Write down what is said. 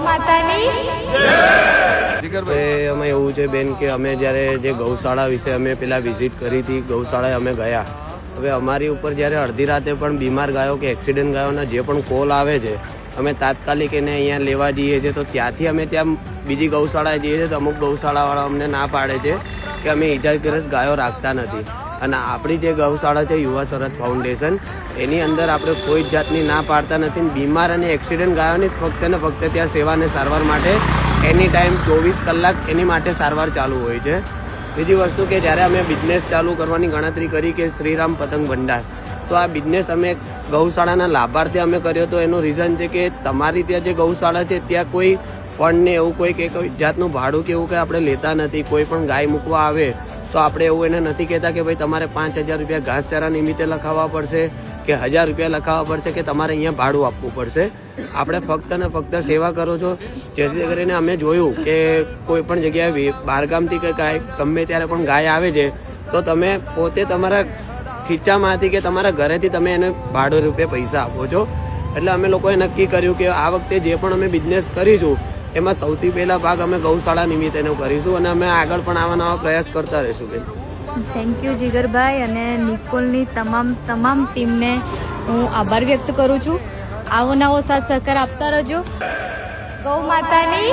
માતાની જીગરભાઈ અમે એવું છે બેન કે અમે જ્યારે જે ગૌશાળા વિશે અમે પેલા વિઝિટ કરી હતી, ગૌશાળાએ અમે ગયા. હવે અમારી ઉપર જ્યારે અડધી રાતે પણ બીમાર ગાયો કે એક્સિડન્ટ ગાયોના જે પણ કોલ આવે છે, અમે તાત્કાલિક એને અહીંયા લેવા જઈએ છીએ. તો ત્યાંથી અમે ત્યાં બીજી ગૌશાળાએ જઈએ છીએ તો અમુક ગૌશાળાવાળા અમને ના પાડે છે કે અમે ઇજાગ્રસ્ત ગાયો રાખતા નથી. અને આપણી જે ગૌશાળા છે યુવા સરહદ ફાઉન્ડેશન, એની અંદર આપણે કોઈ જ જાતની ના પાડતા નથી. બીમાર અને એક્સિડન્ટ ગાયોની ફક્ત ને ફક્ત ત્યાં સેવા અને સારવાર માટે એની ટાઈમ 24 કલાક એની માટે સારવાર ચાલુ હોય છે. બીજી વસ્તુ કે જ્યારે અમે બિઝનેસ ચાલુ કરવાની ગણતરી કરી કે શ્રીરામ પતંગ ભંડાર, તો આ બિઝનેસ અમે ગૌશાળાના લાભાર્થી અમે કર્યો. તો એનું રીઝન છે કે તમારી ત્યાં જે ગૌશાળા છે ત્યાં કોઈ ફંડ ને એવું કોઈ જાતનું ભાડું કે એવું કંઈ આપણે લેતા નથી. કોઈ પણ ગાય મૂકવા આવે તો આપણે એવું એને નથી કહેતા કે ભાઈ તમારે 5,000 રૂપિયા ઘાસચારા નિમિત્તે લખાવવા પડશે કે 1,000 રૂપિયા લખાવવા પડશે કે તમારે અહીંયા ભાડું આપવું પડશે. આપણે ફક્ત ને ફક્ત સેવા કરો છો. જેથી કરીને અમે જોયું કે કોઈ પણ જગ્યાએ બહારગામથી કે ગાય ગમે ત્યારે પણ ગાય આવે છે તો તમે પોતે તમારા ખીચામાંથી કે તમારા ઘરેથી તમે એને ભાડું રૂપે પૈસા આપો છો. એટલે અમે લોકોએ નક્કી કર્યું કે આ વખતે જે પણ અમે બિઝનેસ કરીશું એમાં સૌથી પહેલા ભાગ અમે ગૌશાળા નિમિત્તેનો કરીશું અને અમે આગળ પણ આવા નવા પ્રયાસ કરતા રહીશું બેન. થેન્ક યુ જીગરભાઈ, અને નિકોલની તમામ ટીમને હું આભાર વ્યક્ત કરું છું. આવો નવો સાથ સહકાર આપતા રહેજો. ગૌ માતાની